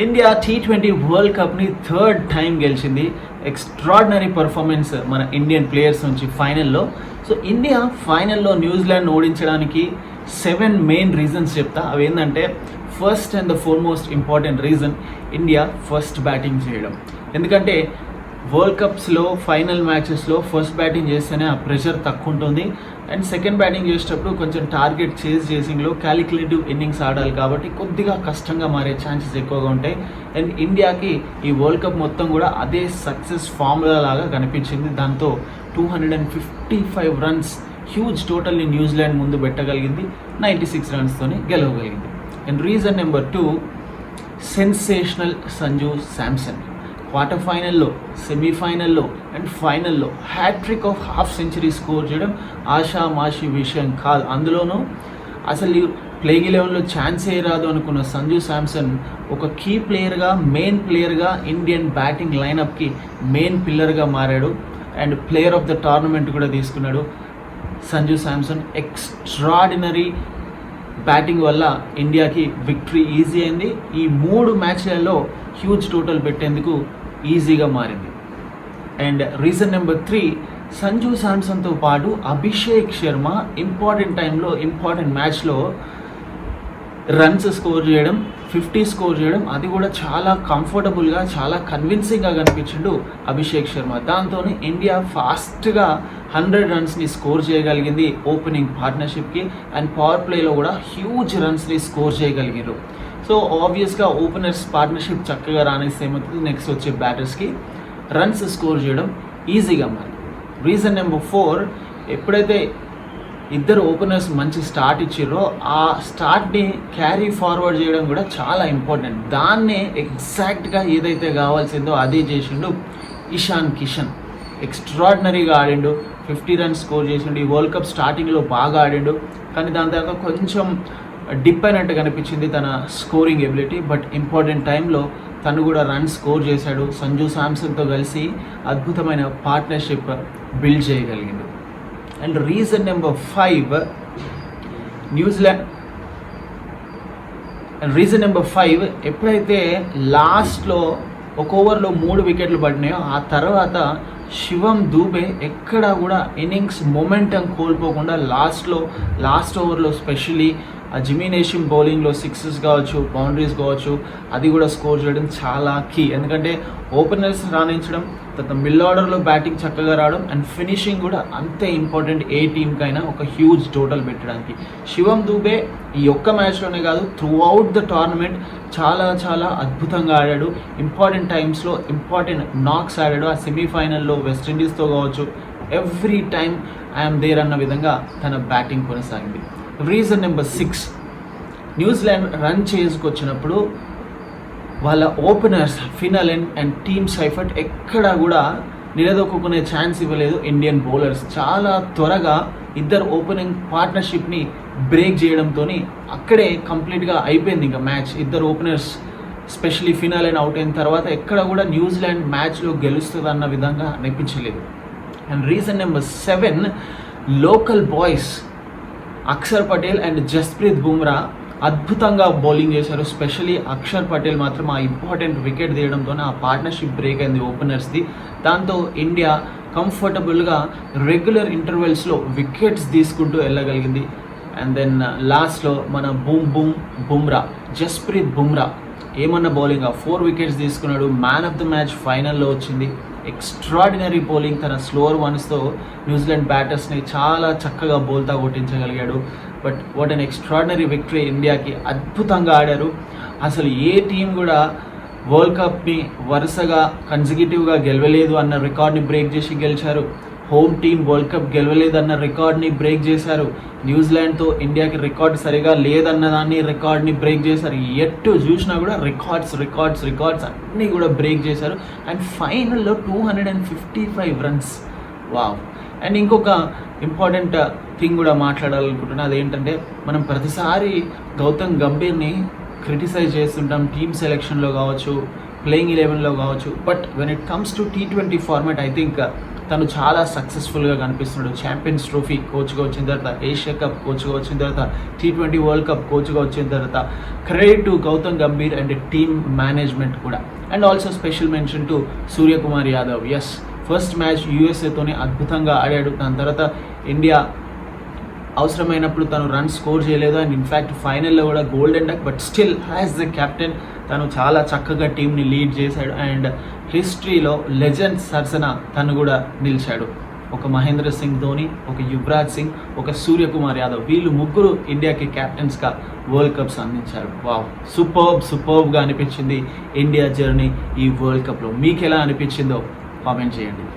India T20 world కప్ని third time గెలిచింది. Extraordinary performance మన ఇండియన్ ప్లేయర్స్ నుంచి ఫైనల్లో. సో ఇండియా ఫైనల్లో న్యూజిలాండ్ ఓడించడానికి 7 మెయిన్ రీజన్స్ చెప్తా. అవి ఏంటంటే, first and the foremost important reason India first batting చేయడం. ఎందుకంటే వరల్డ్ కప్స్లో ఫైనల్ మ్యాచెస్లో ఫస్ట్ బ్యాటింగ్ చేస్తేనే ఆ ప్రెషర్ తక్కువ ఉంటుంది. అండ్ సెకండ్ బ్యాటింగ్ చేసేటప్పుడు కొంచెం టార్గెట్ చేసింగ్లో క్యాలిక్యులేటివ్ ఇన్నింగ్స్ ఆడాలి కాబట్టి కొద్దిగా కష్టంగా మారే ఛాన్సెస్ ఎక్కువగా ఉంటాయి. అండ్ ఇండియాకి ఈ వరల్డ్ కప్ మొత్తం కూడా అదే సక్సెస్ ఫార్ములా లాగా కనిపించింది. దాంతో 255 రన్స్ హ్యూజ్ టోటల్ని న్యూజిలాండ్ ముందు పెట్టగలిగింది. 96 రన్స్తోనే గెలవగలిగింది. And reason number 2, sensational Sanju Samson. Quarter ఫైనల్లో, సెమీఫైనల్లో అండ్ ఫైనల్లో hat trick of half century score చేయడం ఆషామాషి విషయం కాదు. అందులోనూ అసలు ప్లేయింగ్ 11లో ఛాన్సే రాదు అనుకున్న సంజు శాంసన్ ఒక కీ ప్లేయర్గా, మెయిన్ ప్లేయర్గా ఇండియన్ బ్యాటింగ్ లైనప్కి మెయిన్ పిల్లర్గా మారాడు. And player of the tournament కూడా తీసుకున్నాడు. సంజు శాంసన్ ఎక్స్ట్రాడినరీ బ్యాటింగ్ వల్ల ఇండియాకి విక్టరీ ఈజీ అయింది. ఈ 3 మ్యాచ్లలో హ్యూజ్ టోటల్ పెట్టేందుకు ఈజీగా మారింది. అండ్ రీజన్ నెంబర్ 3, సంజు శాంసన్తో పాటు అభిషేక్ శర్మ ఇంపార్టెంట్ టైంలో, ఇంపార్టెంట్ మ్యాచ్లో రన్స్ స్కోర్ చేయడం, 50 స్కోర్ చేయడం, అది కూడా చాలా కంఫర్టబుల్గా, చాలా కన్విన్సింగ్గా కనిపించిండు అభిషేక్ శర్మ. దాంతో ఇండియా ఫాస్ట్గా 100 రన్స్ని స్కోర్ చేయగలిగింది ఓపెనింగ్ పార్ట్నర్షిప్కి. అండ్ పవర్ ప్లేలో కూడా హ్యూజ్ రన్స్ని స్కోర్ చేయగలిగారు. సో ఆబ్వియస్గా ఓపెనర్స్ పార్ట్నర్షిప్ చక్కగా రానిస్తే ఏమవుతుంది, నెక్స్ట్ వచ్చే బ్యాటర్స్కి రన్స్ స్కోర్ చేయడం ఈజీగా మారింది. రీజన్ నెంబర్ 4, ఎప్పుడైతే ఇద్దరు ఓపెనర్స్ మంచి స్టార్ట్ ఇచ్చారో ఆ స్టార్ట్ని క్యారీ ఫార్వర్డ్ చేయడం కూడా చాలా ఇంపార్టెంట్. దాన్నే ఎగ్జాక్ట్గా ఏదైతే కావాల్సిందో అదే చేసిండు ఇషాన్ కిషన్. ఎక్స్ట్రాడినరీగా ఆడిండు, 50 రన్స్ స్కోర్ చేసిండు. ఈ వరల్డ్ కప్ స్టార్టింగ్లో బాగా ఆడిండు, కానీ దాని తర్వాత కొంచెం డిప్ అయినట్టు కనిపించింది తన స్కోరింగ్ ఎబిలిటీ. బట్ ఇంపార్టెంట్ టైంలో తను కూడా రన్స్ స్కోర్ చేశాడు. సంజు శాంసన్తో కలిసి అద్భుతమైన పార్ట్నర్షిప్ బిల్డ్ చేయగలిగిండు. And reason number 5, reason number 5, ఎప్పుడైతే లాస్ట్లో ఒక ఓవర్లో 3 వికెట్లు పడినాయో ఆ తర్వాత శివం దూబే ఎక్కడా కూడా ఇన్నింగ్స్ మొమెంటం కోల్పోకుండా లాస్ట్ ఓవర్లో స్పెషలీ ఆ జిమినేషన్ బౌలింగ్లో 6s కావచ్చు, బౌండరీస్ కావచ్చు, అది కూడా స్కోర్ చేయడం చాలా కీ. ఎందుకంటే ఓపెనర్స్ రాణించడం, తర్వాత మిడిల్ ఆర్డర్లో బ్యాటింగ్ చక్కగా రావడం అండ్ ఫినిషింగ్ కూడా అంతే ఇంపార్టెంట్ ఏ టీమ్కైనా ఒక హ్యూజ్ టోటల్ పెట్టడానికి. శివం దూబే ఈ ఒక్క మ్యాచ్లోనే కాదు, త్రూ అవుట్ ద టోర్నమెంట్ చాలా అద్భుతంగా ఆడాడు. ఇంపార్టెంట్ టైమ్స్లో ఇంపార్టెంట్ నాక్స్ ఆడాడు. ఆ సెమీఫైనల్లో వెస్టిండీస్తో కావచ్చు, ఎవ్రీ టైమ్ ఐఎమ్ దేర్ అన్న విధంగా తన బ్యాటింగ్ కొనసాగింది. రీజన్ నెంబర్ 6, న్యూజిలాండ్ రన్ చేసుకొచ్చినప్పుడు వాళ్ళ ఓపెనర్స్ ఫినలెన్ అండ్ టీమ్ సైఫర్ట్ ఎక్కడా కూడా నిలదొక్కునే ఛాన్స్ ఇవ్వలేదు ఇండియన్ బౌలర్స్. చాలా త్వరగా ఇద్దరు ఓపెనింగ్ పార్ట్నర్షిప్ని బ్రేక్ చేయడంతో అక్కడే కంప్లీట్గా అయిపోయింది ఇంకా మ్యాచ్. ఇద్దరు ఓపెనర్స్ స్పెషలీ ఫినలెన్ అవుట్ అయిన తర్వాత ఎక్కడ కూడా న్యూజిలాండ్ మ్యాచ్లో గెలుస్తుంది అన్న విధంగా అనిపించలేదు. And reason number 7, local boys Akshar Patel and Jasprit Bumrah అద్భుతంగా బౌలింగ్ చేశారు. స్పెషలీ అక్షర్ పటేల్ మాత్రం ఆ ఇంపార్టెంట్ వికెట్ తీయడంతో ఆ పార్ట్నర్షిప్ బ్రేక్ అయింది ఓపెనర్స్ది. దాంతో ఇండియా కంఫర్టబుల్గా రెగ్యులర్ ఇంటర్వెల్స్లో వికెట్స్ తీసుకుంటూ వెళ్ళగలిగింది. అండ్ దెన్ లాస్ట్లో మన బుమ్రా, జస్ప్రీత్ బుమ్రా ఏమన్నా బౌలింగ్, 4 వికెట్స్ తీసుకున్నాడు. మ్యాన్ ఆఫ్ ద మ్యాచ్ ఫైనల్లో వచ్చింది. ఎక్స్ట్రాడినరీ బౌలింగ్, తన స్లోవర్ వన్స్తో న్యూజిలాండ్ బ్యాటర్స్ని చాలా చక్కగా బౌల్తా కొట్టించగలిగాడు. But what an extraordinary victory ఇండియాకి. అద్భుతంగా ఆడారు. అసలు ఏ టీం కూడా వరల్డ్ కప్ని వరుసగా కన్సిక్యూటివ్గా గెలవలేదు అన్న రికార్డ్ని బ్రేక్ చేసి గెలిచారు. హోమ్ టీం వరల్డ్ కప్ గెలవలేదన్న రికార్డ్ని బ్రేక్ చేశారు. న్యూజిలాండ్తో ఇండియాకి రికార్డ్ సరిగా లేదన్న దాన్ని రికార్డ్ని బ్రేక్ చేశారు. ఎటు చూసినా కూడా రికార్డ్స్ అన్నీ కూడా బ్రేక్ చేశారు. అండ్ ఫైనల్లో 255 రన్స్. వావ్. అండ్ ఇంకొక ఇంపార్టెంట్ థింగ్ కూడా మాట్లాడాలనుకుంటున్నా, అదేంటంటే మనం ప్రతిసారి గౌతమ్ గంభీర్ని క్రిటిసైజ్ చేస్తుంటాం టీమ్ సెలెక్షన్లో కావచ్చు, ప్లేయింగ్ 11లో కావచ్చు. But when it comes to T20 format, I think తను చాలా సక్సెస్ఫుల్గా కనిపిస్తున్నాడు. ఛాంపియన్స్ ట్రోఫీ కోచ్గా వచ్చిన తర్వాత, ఏషియా కప్ కోచ్గా వచ్చిన తర్వాత, T20 వరల్డ్ కప్ కోచ్గా వచ్చిన తర్వాత credit to Gautam Gambhir and team management కూడా. And also special mention to Suryakumar Yadav. Yes, first match యూఎస్ఏతోనే అద్భుతంగా ఆడాడు. దాని తర్వాత ఇండియా అవసరమైనప్పుడు తను రన్ స్కోర్ చేయలేదు. అండ్ ఇన్ఫ్యాక్ట్ ఫైనల్లో కూడా golden duck, but still as the captain తను చాలా చక్కగా టీంని లీడ్ చేశాడు. అండ్ హిస్టరీలో లెజెండ్ సరసన తను కూడా నిలిచాడు. ఒక మహేంద్ర సింగ్ ధోని, ఒక యువరాజ్ సింగ్, ఒక సూర్యకుమార్ యాదవ్, వీళ్ళు ముగ్గురు ఇండియాకి కెప్టెన్స్గా వరల్డ్ కప్స్ అందించారు. వావ్, సూపర్బ్గా అనిపించింది ఇండియా జర్నీ ఈ వరల్డ్ కప్లో. మీకు ఎలా అనిపించిందో కామెంట్ చేయండి.